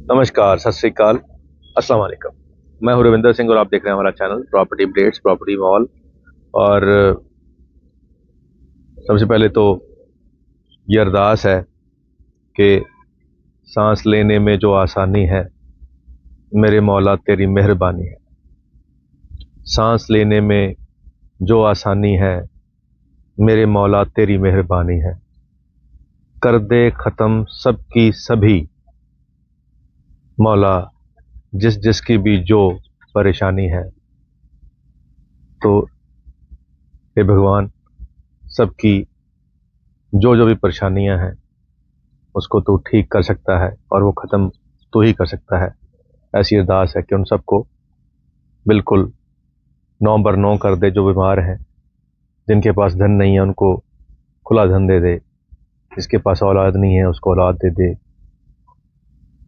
नमस्कार, सत श्री अकाल, अस्सलाम वालेकुम। मैं हूं रविंदर सिंह और आप देख रहे हैं हमारा channel property updates, property mall. और सबसे पहले तो ये अरदास है कि सांस लेने में जो आसानी है, मेरे मौला तेरी मेहरबानी है। सांस लेने में जो आसानी है, मेरे मौला तेरी मेहरबानी है। कर दे ख़त्म सबकी सभी मौला, जिस जिसकी भी जो परेशानी है। तो हे भगवान, सबकी जो जो भी परेशानियां हैं उसको तू ठीक कर सकता है और वो ख़त्म तू ही कर सकता है। ऐसी अरदास है कि उन सबको बिल्कुल 9 बर 9 कर दे। जो बीमार हैं, जिनके पास धन नहीं है उनको खुला धन दे दे, जिसके पास औलाद नहीं है उसको औलाद दे दे,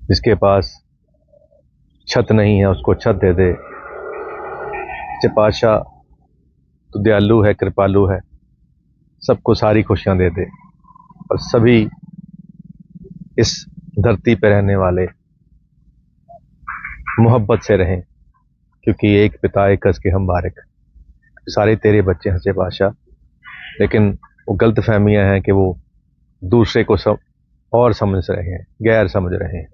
जिसके पास छत नहीं है उसको छत दे दे। सच्चे पातशाह तो दयालु है, कृपालु है, सबको सारी खुशियां दे दे और सभी इस धरती पर रहने वाले मोहब्बत से रहें, क्योंकि एक पिता एक कस के हम बारिक। सारे तेरे बच्चे हैं सच्चे पातशाह, लेकिन वो गलत फहमियाँ हैं कि वो दूसरे को और समझ रहे हैं, गैर समझ रहे हैं,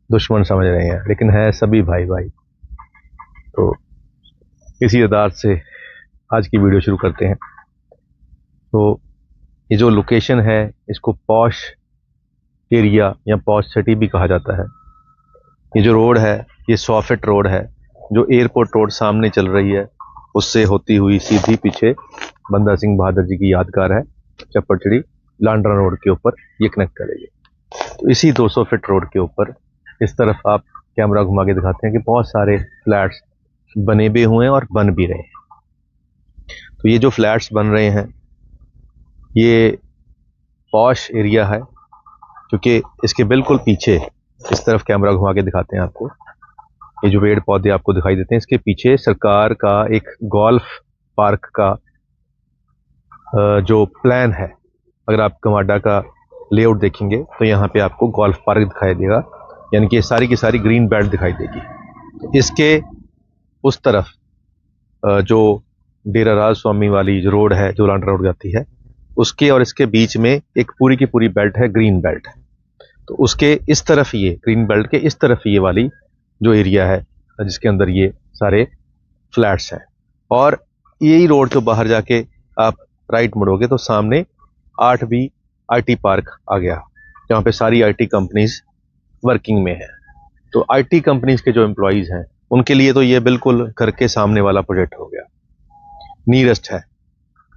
दुश्मन समझ रहे हैं, लेकिन है सभी भाई भाई। तो इसी अदार से आज की वीडियो शुरू करते हैं। तो ये जो लोकेशन है इसको पॉश एरिया या पॉश सिटी भी कहा जाता है। ये जो रोड है ये 100 फीट रोड है, जो एयरपोर्ट रोड सामने चल रही है उससे होती हुई सीधी पीछे बंदा सिंह बहादुर जी की यादगार है चप्पड़चिड़ी लांडरा रोड के ऊपर ये कनेक्ट करेगी। तो इसी 200 फीट रोड के ऊपर इस तरफ आप कैमरा घुमा के दिखाते हैं कि बहुत सारे फ्लैट्स बने भी हुए हैं और बन भी रहे हैं। तो ये जो फ्लैट्स बन रहे हैं ये पॉश एरिया है, क्योंकि इसके बिल्कुल पीछे इस तरफ कैमरा घुमा के दिखाते हैं आपको, ये जो पेड़ पौधे आपको दिखाई देते हैं इसके पीछे सरकार का एक गोल्फ पार्क का जो प्लान है। अगर आप कमाडा का लेआउट देखेंगे तो यहाँ पे आपको गोल्फ पार्क दिखाई देगा, यानी कि सारी की सारी ग्रीन बेल्ट दिखाई देगी। इसके उस तरफ जो डेरा राज स्वामी वाली जो रोड है, जो लांडरा रोड जाती है, उसके और इसके बीच में एक पूरी की पूरी बेल्ट है, ग्रीन बेल्ट। तो उसके इस तरफ ये ग्रीन बेल्ट के इस तरफ ये वाली जो एरिया है जिसके अंदर ये सारे फ्लैट्स हैं। और यही रोड के बाहर जाके आप राइट मुड़ोगे तो सामने 8B IT पार्क आ गया, जहाँ पे सारी IT कंपनीज वर्किंग में है। तो IT कंपनीज के जो एम्प्लॉयज़ हैं उनके लिए तो ये बिल्कुल घर के सामने वाला प्रोजेक्ट हो गया, नियरेस्ट है।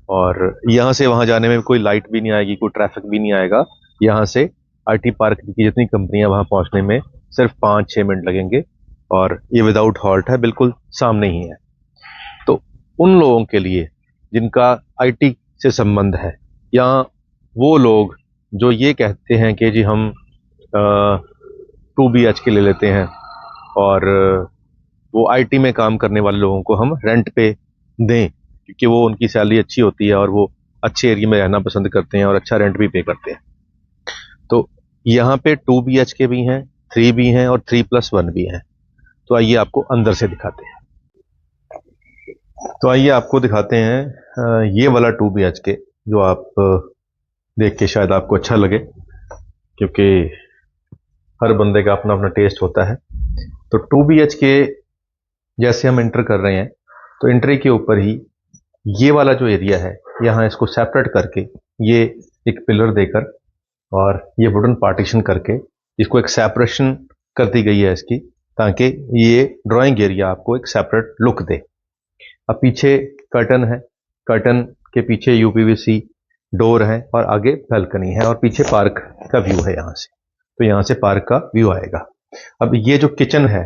और यहाँ से वहाँ जाने में कोई लाइट भी नहीं आएगी, कोई ट्रैफिक भी नहीं आएगा। यहाँ से IT पार्क की जितनी कंपनियां वहाँ पहुँचने में सिर्फ 5-6 मिनट लगेंगे और ये विदाउट हॉल्ट है, बिल्कुल सामने ही है। तो उन लोगों के लिए जिनका IT से संबंध है, या वो लोग जो ये कहते हैं कि जी हम 2BH ले लेते हैं और वो IT में काम करने वाले लोगों को हम रेंट पे दें, क्योंकि वो उनकी सैलरी अच्छी होती है और वो अच्छे एरिया में रहना पसंद करते हैं और अच्छा रेंट भी पे करते हैं। तो यहाँ पे 2BH भी हैं, 3 भी हैं और 3+1 भी हैं। तो आइए आपको अंदर से दिखाते हैं। तो आइए आपको दिखाते हैं ये वाला 2BH जो आप देख के शायद आपको अच्छा लगे, क्योंकि हर बंदे का अपना अपना टेस्ट होता है। तो 2BH जैसे हम इंटर कर रहे हैं तो एंट्री के ऊपर ही ये वाला जो एरिया है, यहाँ इसको सेपरेट करके ये एक पिलर देकर और ये वुडन पार्टीशन करके इसको एक सेपरेशन कर दी गई है इसकी, ताकि ये ड्राइंग एरिया आपको एक सेपरेट लुक दे। अब पीछे कर्टन है, कर्टन के पीछे UPVC डोर है और आगे बालकनी है और पीछे पार्क का व्यू है यहाँ से। तो यहाँ से पार्क का व्यू आएगा। अब ये जो किचन है,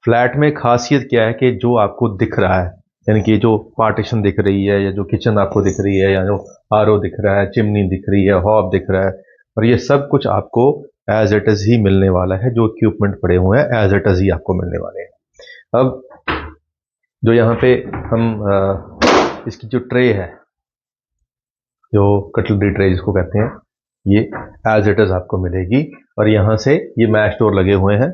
फ्लैट में खासियत क्या है कि जो आपको दिख रहा है, यानी कि जो पार्टीशन दिख रही है या जो किचन आपको दिख रही है या जो RO दिख रहा है, चिमनी दिख रही है, हॉब दिख रहा है, और ये सब कुछ आपको एज इट इज ही मिलने वाला है। जो इक्विपमेंट पड़े हुए हैं एज इट इज ही आपको मिलने वाले हैं। अब जो यहाँ पे हम इसकी जो ट्रे है, जो कटलरी ट्रे जिसको कहते हैं, ये एज इट इज़ आपको मिलेगी। और यहाँ से ये मैश डोर लगे हुए हैं,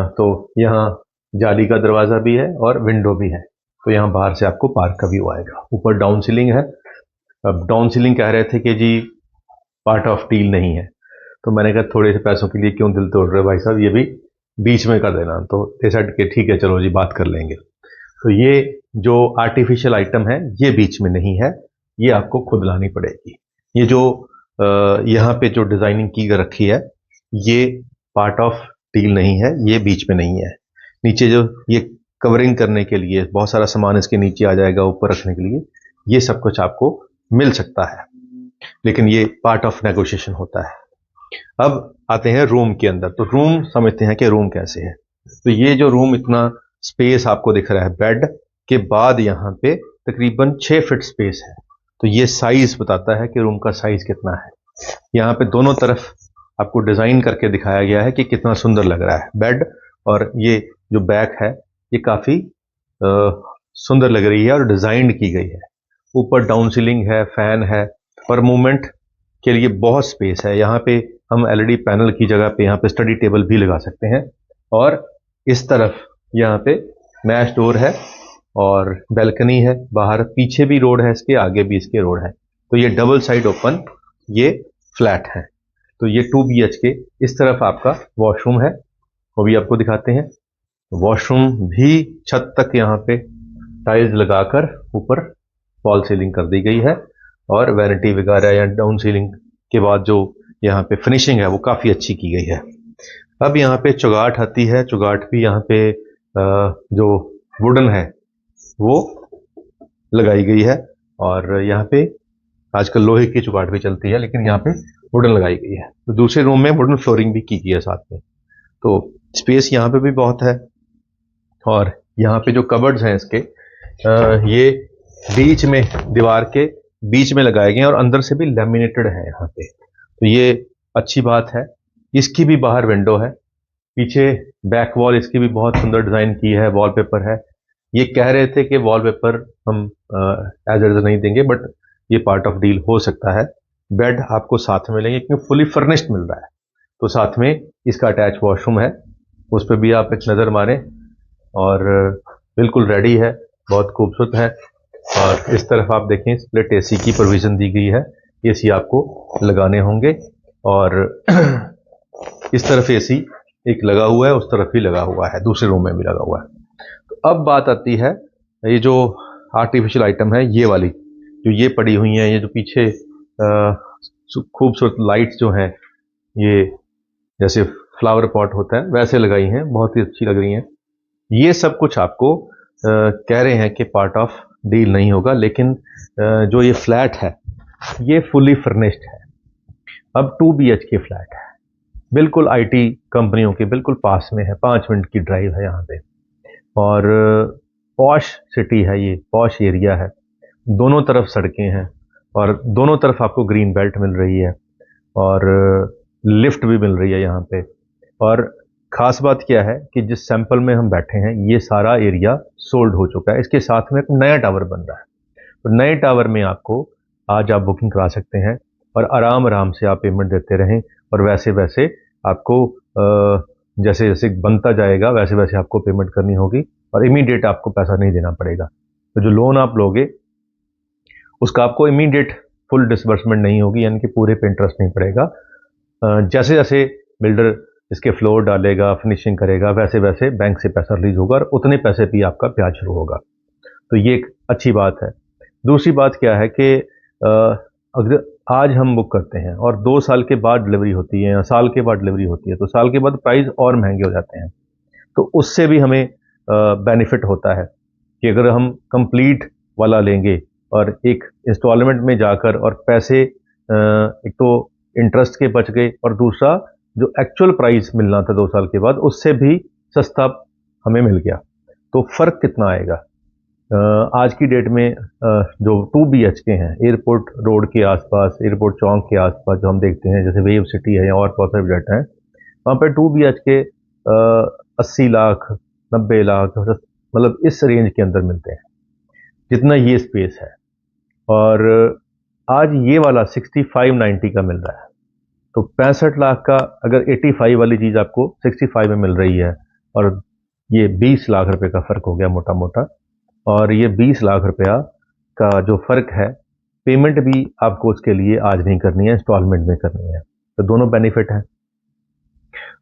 तो यहाँ जाली का दरवाज़ा भी है और विंडो भी है, तो यहाँ बाहर से आपको पार्क का व्यू आएगा। ऊपर डाउन सीलिंग है। अब डाउन सीलिंग कह रहे थे कि जी पार्ट ऑफ डील नहीं है, तो मैंने कहा थोड़े से पैसों के लिए क्यों दिल तोड़ रहे हो भाई साहब, ये भी बीच में कर देना। तो डिसाइड कि ठीक है चलो जी बात कर लेंगे। तो ये जो आर्टिफिशियल आइटम है ये बीच में नहीं है, ये आपको खुद लानी पड़ेगी। ये जो यहाँ पे जो डिजाइनिंग की रखी है ये पार्ट ऑफ डील नहीं है, ये बीच में नहीं है। नीचे जो ये कवरिंग करने के लिए बहुत सारा सामान इसके नीचे आ जाएगा ऊपर रखने के लिए, ये सब कुछ आपको मिल सकता है, लेकिन ये पार्ट ऑफ नेगोशिएशन होता है। अब आते हैं रूम के अंदर। तो रूम समझते हैं कि रूम कैसे है। तो ये जो रूम इतना स्पेस आपको दिख रहा है, बेड के बाद यहाँ पे तकरीबन 6 फीट स्पेस है। तो ये साइज बताता है कि रूम का साइज कितना है। यहाँ पे दोनों तरफ आपको डिजाइन करके दिखाया गया है कि कितना सुंदर लग रहा है बेड, और ये जो बैक है ये काफी सुंदर लग रही है और डिजाइन की गई है। ऊपर डाउन सीलिंग है, फैन है और मूवमेंट के लिए बहुत स्पेस है। यहाँ पे हम एलईडी पैनल की जगह पे यहाँ पे स्टडी टेबल भी लगा सकते हैं। और इस तरफ यहाँ पे मैश डोर है और बैल्कनी है, बाहर पीछे भी रोड है, इसके आगे भी इसके रोड है। तो ये डबल साइड ओपन ये फ्लैट है। तो ये 2 BHK। इस तरफ आपका वॉशरूम है, वो भी आपको दिखाते हैं। वॉशरूम भी छत तक यहाँ पे टाइल्स लगाकर ऊपर फॉल सीलिंग कर दी गई है, और वैनिटी वगैरह या डाउन सीलिंग के बाद जो यहाँ पे फिनिशिंग है वो काफ़ी अच्छी की गई है। अब यहाँ पे चौगाट आती है। चौगाट भी यहाँ पे जो वुडन है वो लगाई गई है, और यहाँ पे आजकल लोहे की चौगाट भी चलती है, लेकिन यहाँ पे वुडन लगाई गई है। तो दूसरे रूम में वुडन फ्लोरिंग भी की गई है साथ में। तो स्पेस यहाँ पे भी बहुत है। और यहाँ पे जो कबर्ड्स हैं इसके ये बीच में दीवार के बीच में लगाए गए हैं और अंदर से भी लैमिनेटेड है यहाँ पे, तो ये अच्छी बात है। इसकी भी बाहर विंडो है, पीछे बैक वॉल इसकी भी बहुत सुंदर डिजाइन की है, वॉलपेपर है। ये कह रहे थे कि वॉलपेपर हम एज एज नहीं देंगे, बट ये पार्ट ऑफ डील हो सकता है। बेड आपको साथ में मिलेंगे क्योंकि फुली फर्निश्ड मिल रहा है। तो साथ में इसका अटैच वॉशरूम है, उस पर भी आप एक नज़र मारें, और बिल्कुल रेडी है, बहुत खूबसूरत है। और इस तरफ आप देखें स्प्लिट एसी की प्रोविज़न दी गई है, एसी आपको लगाने होंगे। और इस तरफ एसी एक लगा हुआ है, उस तरफ भी लगा हुआ है, दूसरे रूम में भी लगा हुआ है। तो अब बात आती है ये जो आर्टिफिशियल आइटम है, ये वाली जो ये पड़ी हुई हैं, ये जो पीछे खूबसूरत लाइट्स जो हैं, ये जैसे फ्लावर पॉट होता है वैसे लगाई हैं, बहुत ही अच्छी लग रही हैं। ये सब कुछ आपको कह रहे हैं कि पार्ट ऑफ डील नहीं होगा, लेकिन जो ये फ्लैट है ये फुली फर्निश्ड है। अब 2 BHK फ्लैट है, बिल्कुल आईटी कंपनियों के बिल्कुल पास में है, 5 मिनट की ड्राइव है यहाँ पे। और पॉश सिटी है, ये पॉश एरिया है, दोनों तरफ सड़कें हैं और दोनों तरफ आपको ग्रीन बेल्ट मिल रही है, और लिफ्ट भी मिल रही है यहाँ पे। और ख़ास बात क्या है कि जिस सैंपल में हम बैठे हैं ये सारा एरिया सोल्ड हो चुका है, इसके साथ में एक नया टावर बन रहा है। तो नए टावर में आपको आज आप बुकिंग करा सकते हैं और आराम आराम से आप पेमेंट देते रहें, और वैसे वैसे आपको जैसे जैसे बनता जाएगा वैसे वैसे आपको पेमेंट करनी होगी, और इमीडिएट आपको पैसा नहीं देना पड़ेगा। तो जो लोन आप लोगे उसका आपको इमीडिएट फुल डिसबर्समेंट नहीं होगी, यानी कि पूरे पे इंटरेस्ट नहीं पड़ेगा। जैसे जैसे बिल्डर इसके फ्लोर डालेगा, फिनिशिंग करेगा, वैसे वैसे बैंक से पैसा रिलीज होगा और उतने पैसे भी आपका ब्याज शुरू होगा। तो ये एक अच्छी बात है। दूसरी बात क्या है कि अगर आज हम बुक करते हैं और 2 साल के बाद डिलीवरी होती है या साल के बाद डिलीवरी होती है, तो साल के बाद प्राइस और महंगे हो जाते हैं। तो उससे भी हमें बेनिफिट होता है कि अगर हम कंप्लीट वाला लेंगे और एक इंस्टॉलमेंट में जाकर और पैसे एक तो इंटरेस्ट के बच गए, और दूसरा जो एक्चुअल प्राइस मिलना था 2 साल के बाद उससे भी सस्ता हमें मिल गया। तो फ़र्क कितना आएगा? आज की डेट में जो 2 BHK हैं एयरपोर्ट रोड के आसपास, एयरपोर्ट चौक के आसपास जो हम देखते हैं, जैसे वेव सिटी है या और बहुत सारे प्रोजेक्ट हैं, वहाँ पर 2 BHK 80 लाख 90 लाख मतलब इस रेंज के अंदर मिलते हैं जितना ये स्पेस है। और आज ये वाला 65-90 का मिल रहा है। तो 65 लाख का अगर 85 वाली चीज़ आपको 65 में मिल रही है, और ये 20 लाख रुपए का फ़र्क हो गया मोटा मोटा। और ये 20 लाख रुपया का जो फ़र्क है, पेमेंट भी आपको उसके लिए आज नहीं करनी है, इंस्टॉलमेंट में करनी है। तो दोनों बेनिफिट हैं।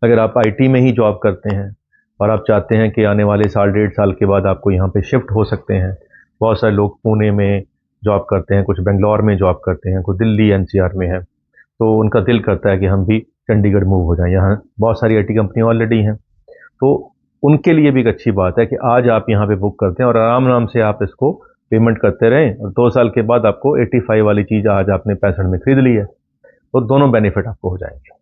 अगर आप आईटी में ही जॉब करते हैं और आप चाहते हैं कि आने वाले साल 1.5 साल के बाद आपको यहाँ पे शिफ्ट हो सकते हैं, बहुत सारे लोग पुणे में जॉब करते हैं, कुछ बेंगलोर में जॉब करते हैं, कुछ दिल्ली एनसीआर में है, तो उनका दिल करता है कि हम भी चंडीगढ़ मूव हो जाएं। यहाँ बहुत सारी आईटी कंपनी ऑलरेडी हैं, तो उनके लिए भी एक अच्छी बात है कि आज आप यहाँ पे बुक करते हैं और आराम आराम से आप इसको पेमेंट करते रहें, और 2 साल के बाद आपको 85 वाली चीज़ आज आपने 65 में खरीद ली है, तो दोनों बेनिफिट आपको हो जाएंगे।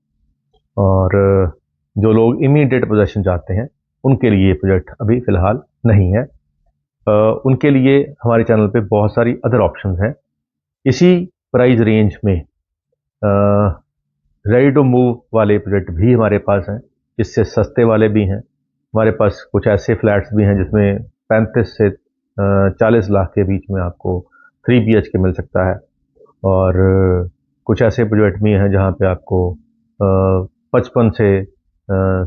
और जो लोग इमीडिएट पोजेशन चाहते हैं, उनके लिए ये प्रोजेक्ट अभी फ़िलहाल नहीं है। उनके लिए हमारे चैनल पे बहुत सारी अदर ऑप्शंस हैं इसी प्राइस रेंज में। रेडी टू मूव वाले प्रोजेक्ट भी हमारे पास हैं, इससे सस्ते वाले भी हैं। हमारे पास कुछ ऐसे फ्लैट्स भी हैं जिसमें 35 से 40 लाख के बीच में आपको 3 BHK मिल सकता है, और कुछ ऐसे प्रोजेक्ट भी हैं जहाँ पे आपको 55 से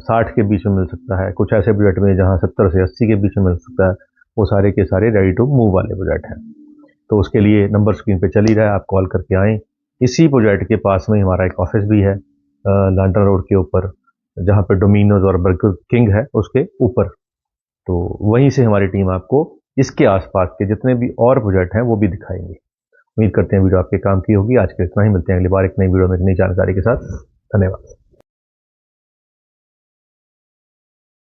60 के बीच में मिल सकता है। कुछ ऐसे प्रोजेक्ट में जहाँ 70 से 80 के बीच में मिल सकता है। वो सारे के सारे रेडी टू मूव वाले प्रोजेक्ट हैं। तो उसके लिए नंबर स्क्रीन पे चल ही रहा है, आप कॉल करके आएँ। इसी प्रोजेक्ट के पास में हमारा एक ऑफिस भी है, लांटन रोड के ऊपर, जहाँ पे डोमिनोज और बर्गर किंग है उसके ऊपर। तो वहीं से हमारी टीम आपको इसके आसपास के जितने भी और प्रोजेक्ट हैं वो भी दिखाएंगे। उम्मीद करते हैं वीडियो आपके काम की होगी। आज के इतना ही, मिलते हैं अगली बार एक नई वीडियो में एक नई जानकारी के साथ। धन्यवाद।